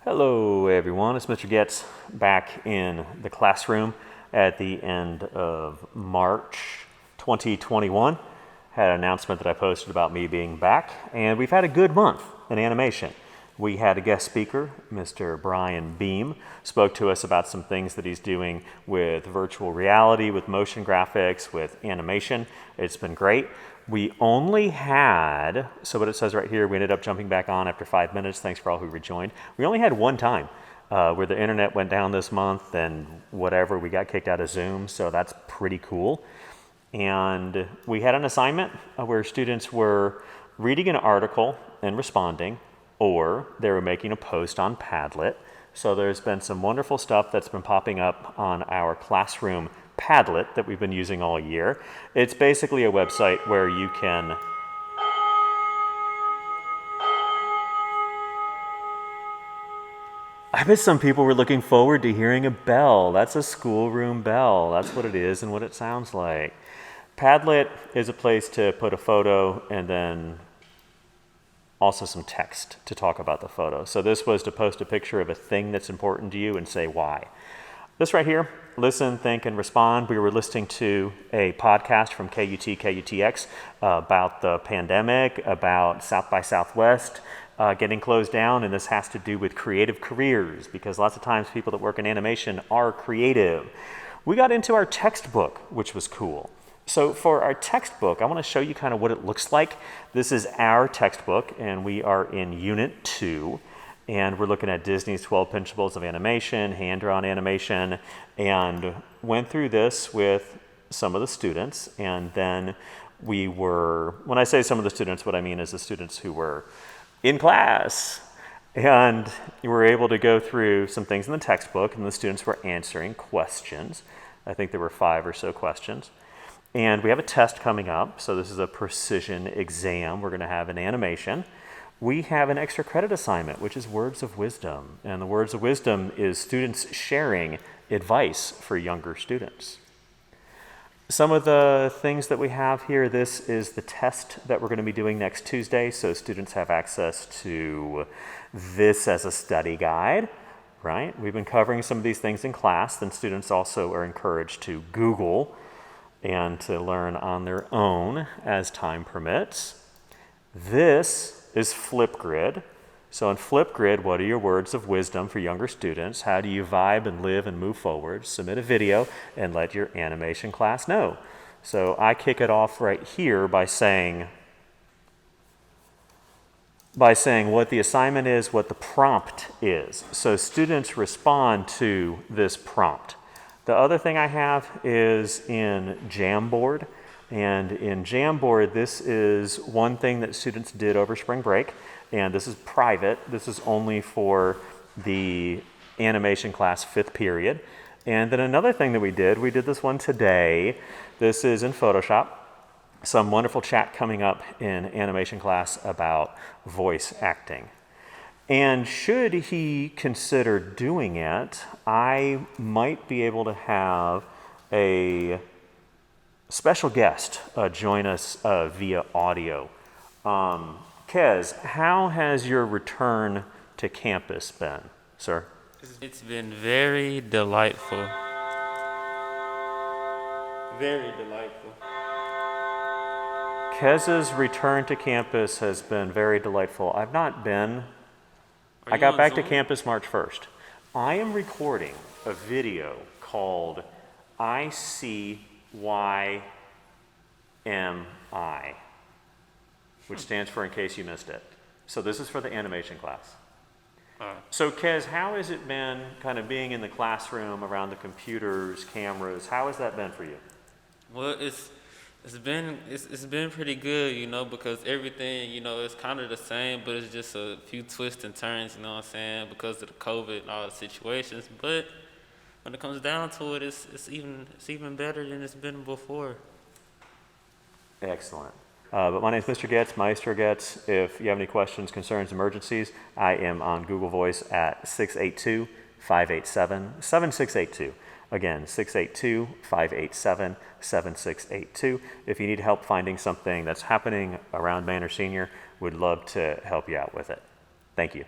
Hello everyone, it's Mr. Getz back in the classroom at the end of March 2021. Had an announcement that I posted about me being back, and we've had a good month in animation. We had a guest speaker, Mr. Brian Beam, spoke to us about some things that he's doing with virtual reality, with motion graphics, with animation. It's been great. We only had, so what it says right here, we ended up jumping back on after 5 minutes. Thanks for all who rejoined. We only had one time where the internet went down this month and whatever, we got kicked out of Zoom, so that's pretty cool. And we had an assignment where students were reading an article and responding, or they were making a post on Padlet. So there's been some wonderful stuff that's been popping up on our classroom Padlet that we've been using all year. It's basically a website where you can I bet some people were looking forward to hearing a bell. That's a schoolroom bell. That's what it is and what it sounds like. Padlet is a place to put a photo and then also some text to talk about the photo. So this was to post a picture of a thing that's important to you and say why. This right here, listen, think, and respond. We were listening to a podcast from KUTX about the pandemic, about South by Southwest getting closed down, and this has to do with creative careers because lots of times people that work in animation are creative. We got into our textbook, which was cool. So for our textbook, I want to show you kind of what it looks like. This is our textbook, and we are in Unit 2. And we're looking at Disney's 12 Principles of Animation, hand-drawn animation, and went through this with some of the students. And then we were, when I say some of the students, what I mean is the students who were in class. And we were able to go through some things in the textbook, and the students were answering questions. I think there were 5 or so questions. And we have a test coming up, so this is a precision exam. We're going to have an animation. We have an extra credit assignment, which is Words of Wisdom. And the Words of Wisdom is students sharing advice for younger students. Some of the things that we have here, this is the test that we're going to be doing next Tuesday, so students have access to this as a study guide, right? We've been covering some of these things in class, then students also are encouraged to Google and to learn on their own as time permits. This is Flipgrid. So in Flipgrid, what are your words of wisdom for younger students? How do you vibe and live and move forward? Submit a video and let your animation class know. So I kick it off right here by saying what the assignment is, what the prompt is. So students respond to this prompt. The other thing I have is in Jamboard. And in Jamboard, this is one thing that students did over spring break, and this is private. This is only for the animation class 5th period. And then another thing that we did this one today. This is in Photoshop. Some wonderful chat coming up in animation class about voice acting. And should he consider doing it, I might be able to have a special guest join us via audio. Kez, how has your return to campus been, sir? It's been very delightful. Very delightful. Kez's return to campus has been very delightful. I've not been. I got back to campus March 1st. I am recording a video called ICYMI, which stands for In Case You Missed It. So this is for the animation class. So Kez, how has it been kind of being in the classroom around the computers, cameras? How has that been for you? Well, it's been pretty good, because everything, it's kind of the same, but it's just a few twists and turns, you know what I'm saying, because of the COVID and all the situations. But when it comes down to it, it's even better than it's been before. Excellent. But my name is Mr. Getz, Maestro Getz. If you have any questions, concerns, emergencies, I am on Google Voice at 682-587-7682. Again, 682-587-7682. If you need help finding something that's happening around Manor Senior, would love to help you out with it. Thank you.